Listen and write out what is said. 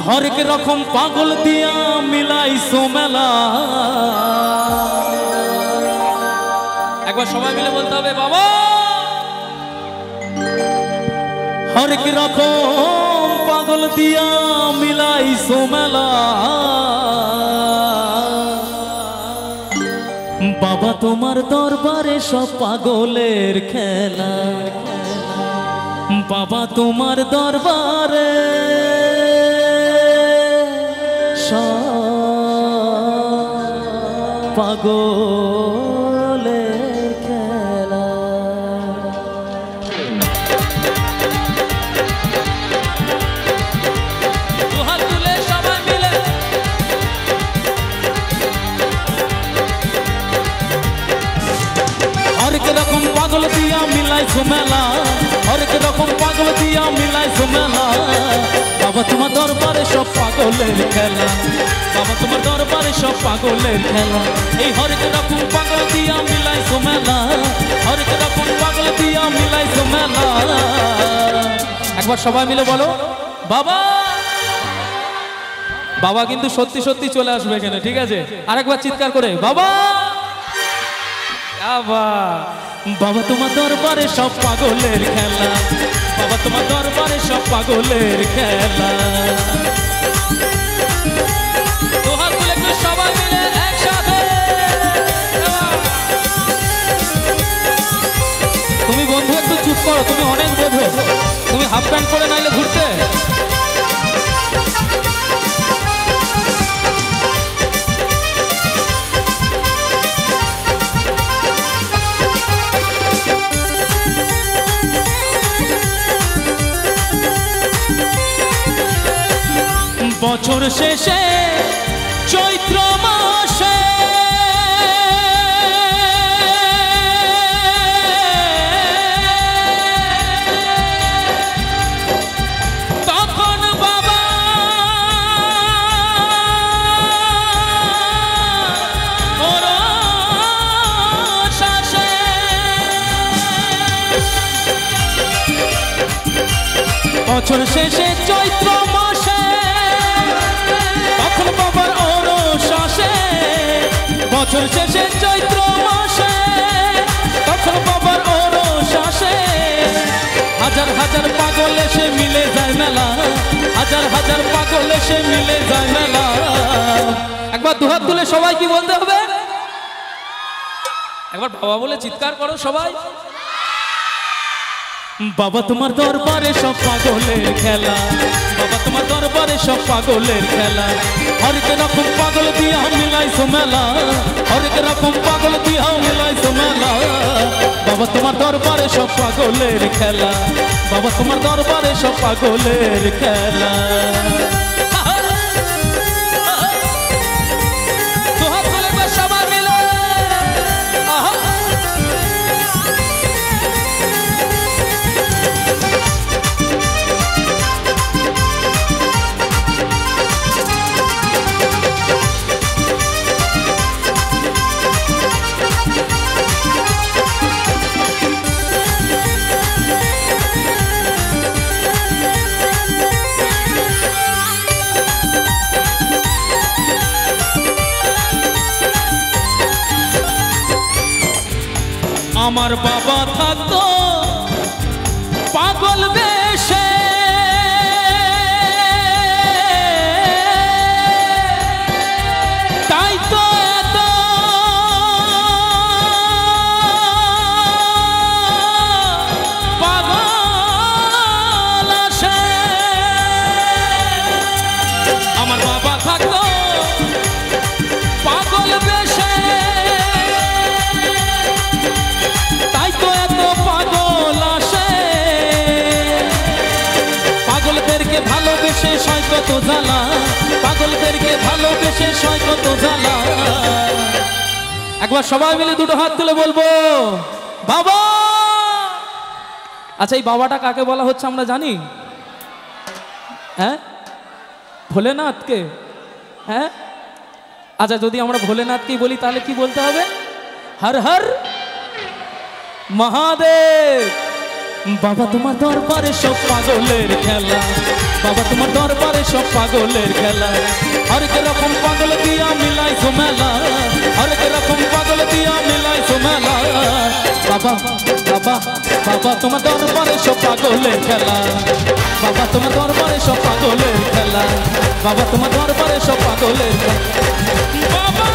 হরেক রকম পাগল দিয়া মিলাইছো মেলা। একবার সবাই মিলে বলতে হবে বাবা। হরেক রকম পাগল দিয়া মিলাইছো মেলা। বাবা তোমার দরবারে সব পাগলের খেলা। বাবা তোমার দরবারে সব পাগলের খেলা। দুহাত তুলে সবাই মিলে হরেক রকম পাগল দিয়া মিলাইছো মেলা। হরেক রকম পাগল দিয়া মিলাইছো মেলা। বাবা তোমার দরবারে সব পাগলের খেলা। বাবা তোমার দরবারে সব পাগলের খেলা। এই হরেক রকম পাগল দিয়া মিলাইছো মেলা। হরেক রকম পাগল দিয়া মিলাইছো মেলা। একবার সবাই মিলে বলো বাবা। বাবা কিন্তু সত্যি সত্যি চলে আসবে এখানে, ঠিক আছে? আরেকবার চিৎকার করে বাবা। বাবা তোমার দরবারে সব পাগলের খেলা। বাবা তোমার দরবারে সব পাগলের খেলা। সবাই মিলে একসাথে তুমি বন্ধু একটু চুপ করো, তুমি অনেক বোঝো। তুমি হাফ প্যান্ট পরে নাইলে ঘুরতে। বছর শেষে চৈত্র মাসে তখন বাবা ওর শ্বাসে বছর শেষে চৈত্র মাসে তখন বাবার ওর শ্বাসে। বছর শেষে চৈত্র মাসে তখন বাবার ওর শ্বাসে। হাজার হাজার পাগল এসে মিলে যায় মেলা। হাজার হাজার পাগল এসে মিলে যায় মেলা। একবার দুহাত তুলে সবাই কি বলতে হবে? একবার বাবা বলে চিৎকার করো সবাই। বাবা তোমার দরবারে সব পাগলের খেলা। বাবা তোমার দরবারে সব পাগলের খেলা। হরেক রকম পাগল দিয়া মিলাইছো মেলা। হরেক রকম পাগল দিয়া মিলাইছো মেলা। বাবা তোমার দরবারে সব পাগলের খেলা। বাবা তোমার দরবারে সব পাগলের খেলা। সবাই মিলে আমার বাবা থাকতো পাগল বেশে। তাই তো এত পাগল আসে। আমার বাবা থাকতো পাগল বেশে। তাই তো এত পাগল আসে। পাগলদেরকে ভালোবেসে সয় কত জ্বালা। পাগলদেরকে ভালোবেসে সয় কত জ্বালা। একবার সবাই মিলে দুটো হাত তুলে বলবো বাবা। আচ্ছা এই বাবাটা কাকে বলা হচ্ছে আমরা জানি? হ্যাঁ, ভোলেনাথকে। হ্যাঁ, আচ্ছা যদি আমরা ভোলেনাথকেই বলি তাহলে কি বলতে হবে? হর হর মহাদেব। বাবা তোমার দরবারে সব পাগলের খেলা, বাবা তোমার দরবারে সব পাগলের খেলা। হরেক রকম পাগল দিয়া মিলাইছো মেলা, হরেক রকম পাগল দিয়া মিলাইছো মেলা। বাবা বাবা বাবা তোমার দরবারে সব পাগলের খেলা, বাবা তোমার দরবারে সব পাগলের খেলা, বাবা তোমার দরবারে সব পাগলের খেলা। বাবা